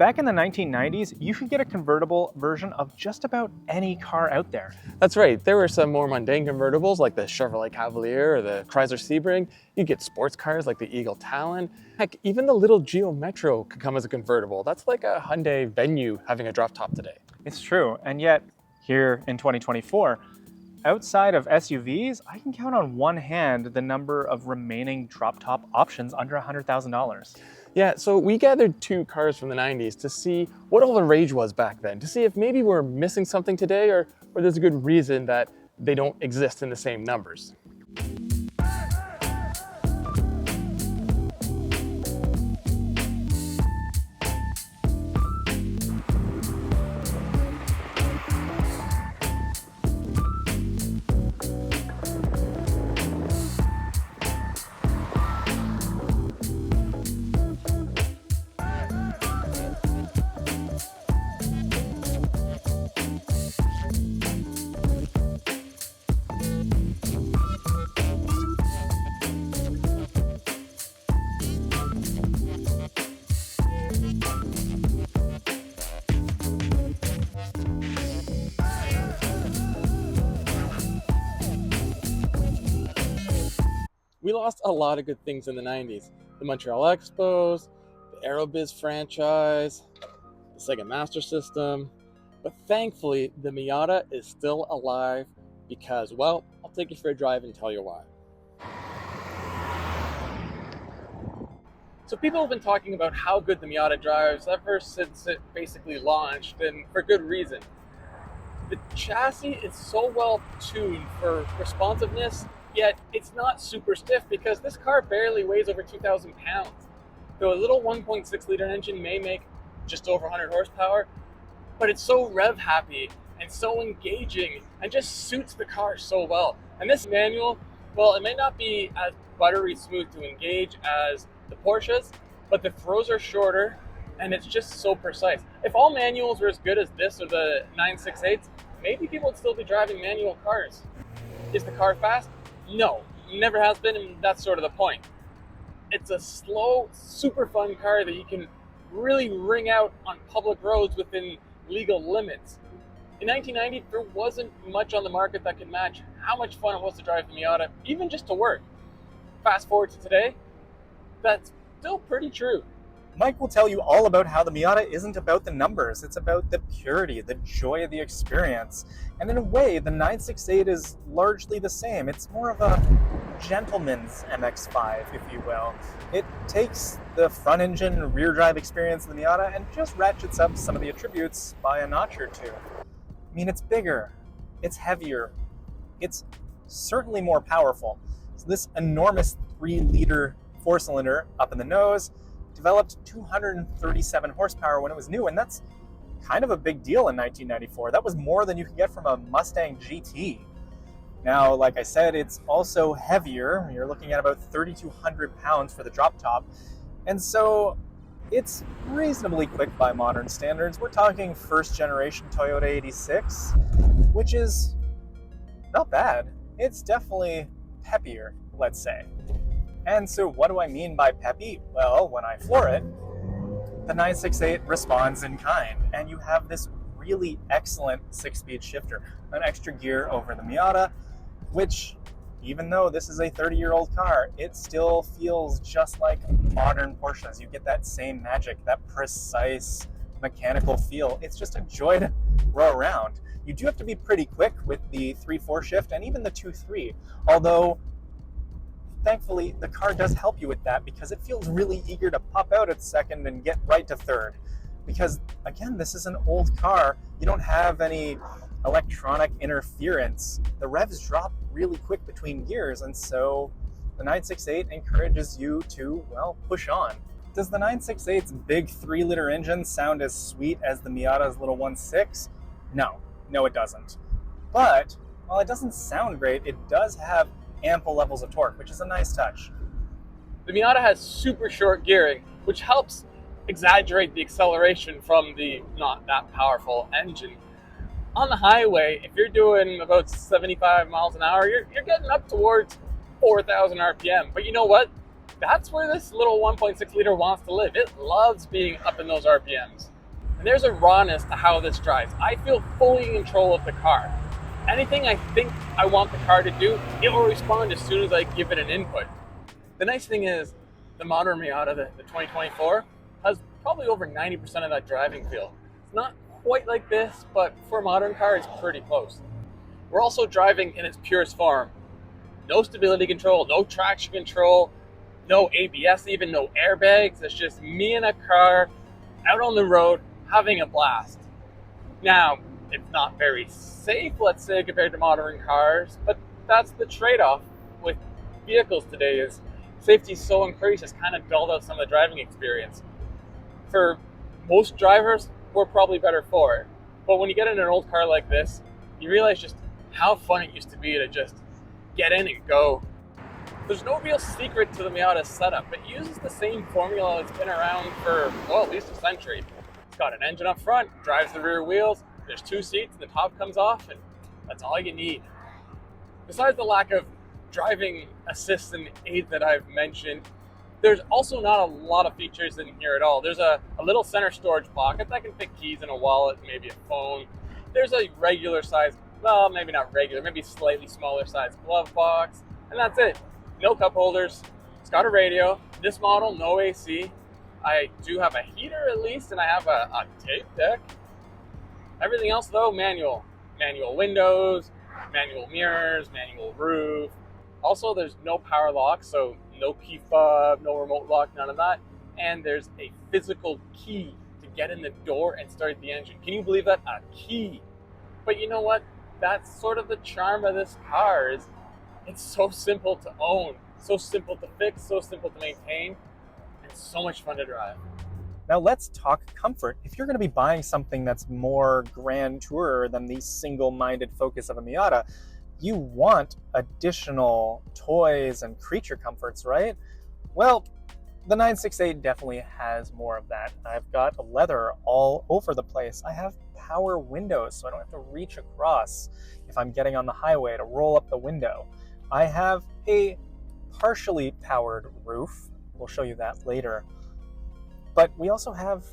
Back in the 1990s, you could get a convertible version of just about any car out there. That's right, there were some more mundane convertibles like the Chevrolet Cavalier or the Chrysler Sebring. You get sports cars like the Eagle Talon. Heck, even the little Geo Metro could come as a convertible. That's like a Hyundai Venue having a drop top today. It's true, and yet, here in 2024, outside of SUVs, I can count on one hand the number of remaining drop-top options under $100,000. Yeah, so we gathered two cars from the 90s to see what all the rage was back then, to see if maybe we're missing something today or there's a good reason that they don't exist in the same numbers. We lost a lot of good things in the 90s. The Montreal Expos, the Aerobiz franchise, the Sega Master System. But thankfully, the Miata is still alive because, well, I'll take you for a drive and tell you why. So people have been talking about how good the Miata drives ever since it basically launched, and for good reason. The chassis is so well tuned for responsiveness, yet it's not super stiff because this car barely weighs over 2,000 pounds. Though a little 1.6 liter engine may make just over 100 horsepower, but it's so rev happy and so engaging and just suits the car so well. And this manual, well, it may not be as buttery smooth to engage as the Porsches, but the throws are shorter and it's just so precise. If all manuals were as good as this or the 968s, maybe people would still be driving manual cars. Is the car fast? No, never has been, and that's sort of the point. It's a slow, super fun car that you can really wring out on public roads within legal limits. In 1990, there wasn't much on the market that could match how much fun it was to drive the Miata, even just to work. Fast forward to today, that's still pretty true. Mike will tell you all about how the Miata isn't about the numbers, it's about the purity, the joy of the experience. And in a way, the 968 is largely the same. It's more of a gentleman's MX-5, if you will. It takes the front engine, rear drive experience of the Miata and just ratchets up some of the attributes by a notch or two. I mean, it's bigger, it's heavier, it's certainly more powerful. So this enormous 3-liter 4-cylinder up in the nose developed 237 horsepower when it was new, and that's kind of a big deal in 1994. That was more than you could get from a Mustang GT. Now, like I said, it's also heavier. You're looking at about 3,200 pounds for the drop top, and so it's reasonably quick by modern standards. We're talking first generation Toyota 86, which is not bad. It's definitely peppier, let's say. And so what do I mean by peppy? Well, when I floor it, the 968 responds in kind, and you have this really excellent 6-speed shifter, an extra gear over the Miata, which, even though this is a 30-year-old car, it still feels just like modern Porsches. You get that same magic, that precise mechanical feel. It's just a joy to row around. You do have to be pretty quick with the 3-4 shift and even the 2-3, although thankfully, the car does help you with that because it feels really eager to pop out at second and get right to third. Because, again, this is an old car. You don't have any electronic interference. The revs drop really quick between gears, and so the 968 encourages you to, well, push on. Does the 968's big 3-liter engine sound as sweet as the Miata's little 1.6? No, it doesn't. But, while it doesn't sound great, it does have ample levels of torque, which is a nice touch. The Miata has super short gearing, which helps exaggerate the acceleration from the not that powerful engine. On the highway, if you're doing about 75 miles an hour, you're getting up towards 4,000 RPM. But you know what? That's where this little 1.6 liter wants to live. It loves being up in those RPMs. And there's a rawness to how this drives. I feel fully in control of the car. Anything I think I want the car to do, it will respond as soon as I give it an input. The nice thing is, the modern Miata, the 2024, has probably over 90% of that driving feel. It's not quite like this, but for a modern car, it's pretty close. We're also driving in its purest form. No stability control, no traction control, no ABS, even no airbags. It's just me in a car out on the road having a blast. Now, it's not very safe, let's say, compared to modern cars, but that's the trade-off with vehicles today is safety is so increased, it's kind of dulled out some of the driving experience. For most drivers, we're probably better for it. But when you get in an old car like this, you realize just how fun it used to be to just get in and go. There's no real secret to the Miata setup. It uses the same formula that's been around for, well, at least a century. It's got an engine up front, drives the rear wheels, there's 2 seats, and the top comes off, and that's all you need. Besides the lack of driving assist and aid that I've mentioned, there's also not a lot of features in here at all. There's a little center storage pocket that can fit keys and a wallet, maybe a phone. There's a regular size, well, maybe not regular, maybe slightly smaller size glove box, and that's it. No cup holders. It's got a radio. This model, no AC. I do have a heater at least, and I have a tape deck. Everything else though, manual. Manual windows, manual mirrors, manual roof. Also, there's no power lock, so no key fob, no remote lock, none of that. And there's a physical key to get in the door and start the engine. Can you believe that? A key. But you know what? That's sort of the charm of this car is it's so simple to own, so simple to fix, so simple to maintain, and so much fun to drive. Now let's talk comfort. If you're going to be buying something that's more grand tour than the single-minded focus of a Miata, you want additional toys and creature comforts, right? Well, the 968 definitely has more of that. I've got leather all over the place. I have power windows, so I don't have to reach across if I'm getting on the highway to roll up the window. I have a partially powered roof. We'll show you that later. But we also have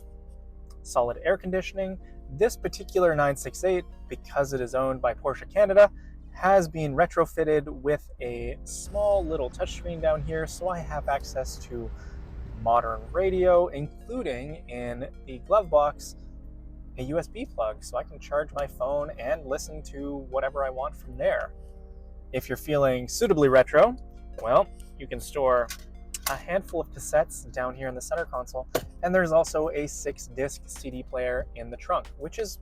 solid air conditioning. This particular 968, because it is owned by Porsche Canada, has been retrofitted with a small little touchscreen down here, so I have access to modern radio, including in the glove box, a USB plug, so I can charge my phone and listen to whatever I want from there. If you're feeling suitably retro, well, you can store a handful of cassettes down here in the center console, and there's also a 6-disc CD player in the trunk, which is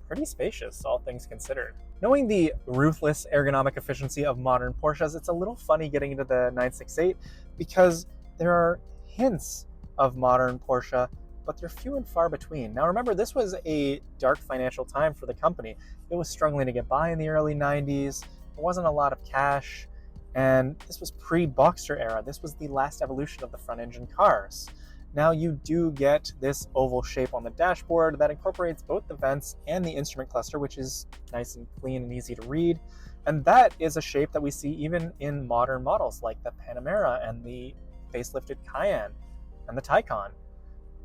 pretty spacious, all things considered. Knowing the ruthless ergonomic efficiency of modern Porsches, it's a little funny getting into the 968 because there are hints of modern Porsche, but they're few and far between. Now remember, this was a dark financial time for the company. It was struggling to get by in the early 90s. There wasn't a lot of cash. And this was pre-Boxster era. This was the last evolution of the front-engine cars. Now you do get this oval shape on the dashboard that incorporates both the vents and the instrument cluster, which is nice and clean and easy to read. And that is a shape that we see even in modern models like the Panamera and the facelifted Cayenne and the Taycan.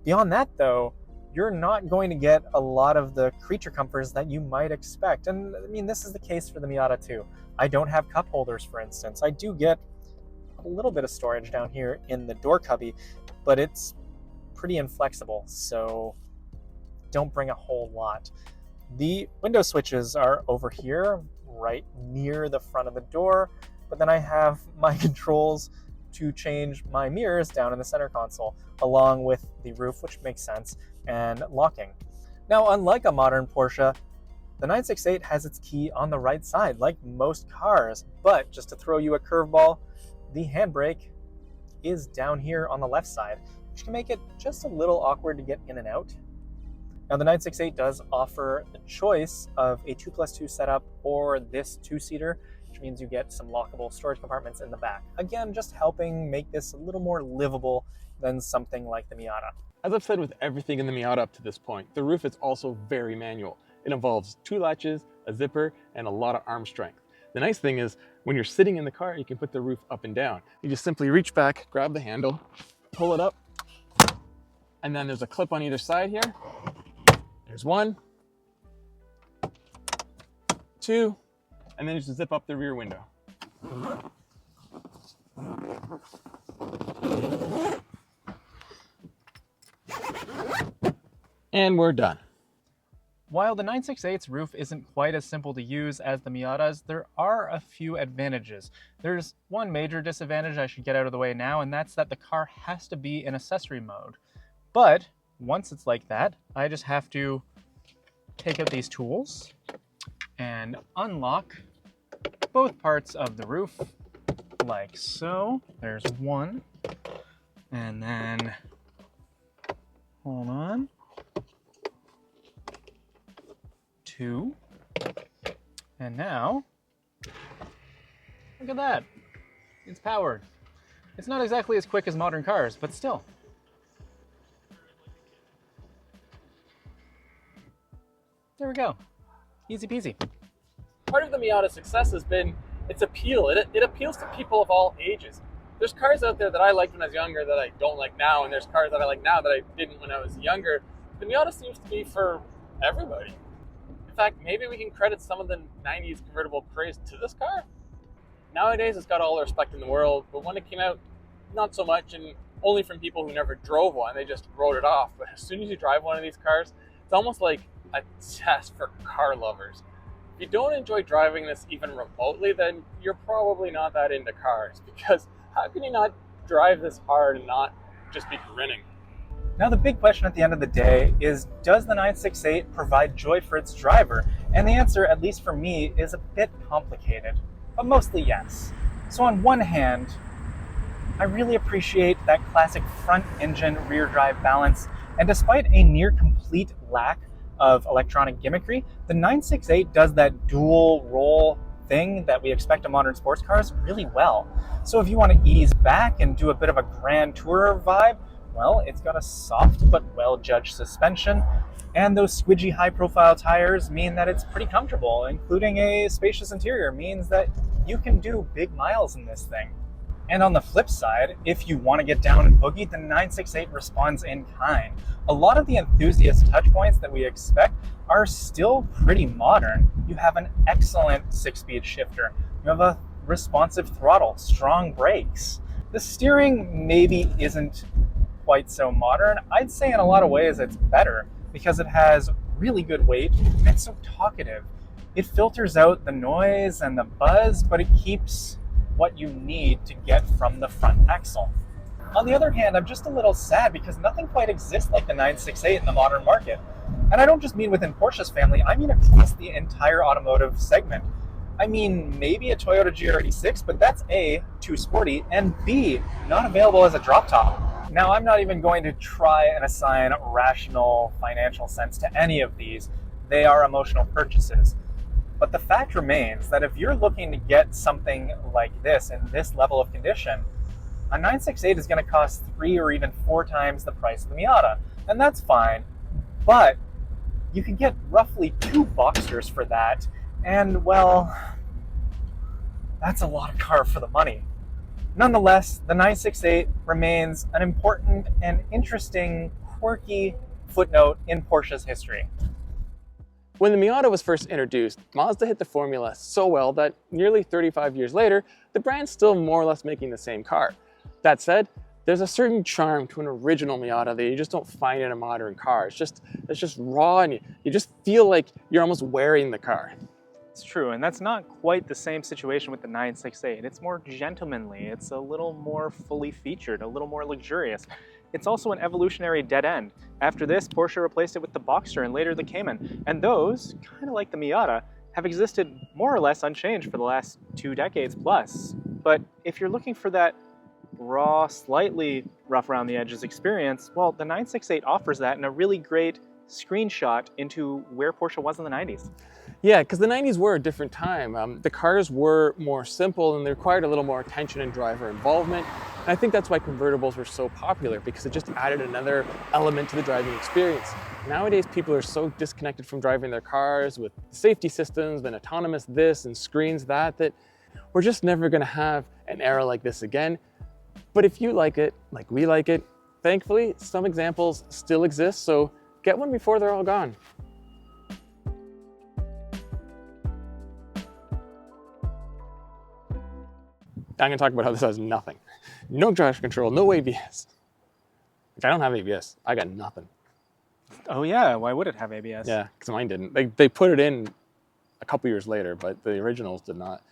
Beyond that, though, you're not going to get a lot of the creature comforts that you might expect. And I mean, this is the case for the Miata too. I don't have cup holders, for instance. I do get a little bit of storage down here in the door cubby, but it's pretty inflexible, so don't bring a whole lot. The window switches are over here, right near the front of the door, but then I have my controls to change my mirrors down in the center console, along with the roof, which makes sense, and locking. Now, unlike a modern Porsche, the 968 has its key on the right side, like most cars, but just to throw you a curveball, the handbrake is down here on the left side, which can make it just a little awkward to get in and out. Now, the 968 does offer the choice of a 2+2 setup or this 2-seater, which means you get some lockable storage compartments in the back. Again, just helping make this a little more livable than something like the Miata. As I've said with everything in the Miata up to this point, the roof is also very manual. It involves 2 latches, a zipper, and a lot of arm strength. The nice thing is, when you're sitting in the car, you can put the roof up and down. You just simply reach back, grab the handle, pull it up, and then there's a clip on either side here, There's 1, 2, and then just zip up the rear window. And we're done. While the 968's roof isn't quite as simple to use as the Miata's, there are a few advantages. There's one major disadvantage I should get out of the way now, and that's that the car has to be in accessory mode. But once it's like that, I just have to take out these tools and unlock both parts of the roof, like so. There's 1, and then, hold on, 2, and now, look at that, it's powered. It's not exactly as quick as modern cars, but still. There we go, easy peasy. Part of the Miata's success has been its appeal. It appeals to people of all ages. There's cars out there that I liked when I was younger that I don't like now, and there's cars that I like now that I didn't when I was younger. The Miata seems to be for everybody. In fact, maybe we can credit some of the 90s convertible craze to this car. Nowadays, it's got all the respect in the world, but when it came out, not so much, and only from people who never drove one. They just wrote it off. But as soon as you drive one of these cars, it's almost like a test for car lovers. If you don't enjoy driving this even remotely, then you're probably not that into cars, because how can you not drive this hard and not just be grinning? Now the big question at the end of the day is, does the 968 provide joy for its driver? And the answer, at least for me, is a bit complicated, but mostly yes. So on one hand, I really appreciate that classic front engine rear drive balance, and despite a near complete lack of electronic gimmickry, the 968 does that dual roll thing that we expect of modern sports cars really well. So if you want to ease back and do a bit of a grand tourer vibe, well, it's got a soft but well-judged suspension, and those squidgy high-profile tires mean that it's pretty comfortable, including a spacious interior means that you can do big miles in this thing. And on the flip side, if you want to get down and boogie, the 968 responds in kind. A lot of the enthusiast touchpoints that we expect are still pretty modern. You have an excellent 6-speed shifter. You have a responsive throttle, strong brakes. The steering maybe isn't quite so modern. I'd say in a lot of ways it's better because it has really good weight and it's so talkative. It filters out the noise and the buzz, but it keeps what you need to get from the front axle. On the other hand, I'm just a little sad because nothing quite exists like the 968 in the modern market. And I don't just mean within Porsche's family, I mean across the entire automotive segment. I mean, maybe a Toyota GR86, but that's A, too sporty, and B, not available as a drop top. Now, I'm not even going to try and assign rational financial sense to any of these. They are emotional purchases. But the fact remains that if you're looking to get something like this in this level of condition, a 968 is going to cost 3 or even 4 times the price of the Miata. And that's fine, but you can get roughly 2 Boxsters for that, and well, that's a lot of car for the money. Nonetheless, the 968 remains an important and interesting, quirky footnote in Porsche's history. When the Miata was first introduced, Mazda hit the formula so well that nearly 35 years later, the brand's still more or less making the same car. That said, there's a certain charm to an original Miata that you just don't find in a modern car. It's just raw, and you just feel like you're almost wearing the car. It's true, and that's not quite the same situation with the 968. It's more gentlemanly, it's a little more fully featured, a little more luxurious. It's also an evolutionary dead end. After this, Porsche replaced it with the Boxster and later the Cayman, and those, kind of like the Miata, have existed more or less unchanged for the last 2 decades plus. But if you're looking for that raw, slightly rough around the edges experience, well, the 968 offers that in a really great screenshot into where Porsche was in the 90s. Yeah, because the 90s were a different time. The cars were more simple and they required a little more attention and driver involvement. And I think that's why convertibles were so popular, because it just added another element to the driving experience. Nowadays, people are so disconnected from driving their cars with safety systems and autonomous this and screens that we're just never going to have an era like this again. But if you like it, like we like it, thankfully, some examples still exist, so get one before they're all gone. I'm going to talk about how this has nothing. No traction control, no ABS. If I don't have ABS, I got nothing. Oh yeah, why would it have ABS? Yeah, because mine didn't. They put it in a couple years later, but the originals did not.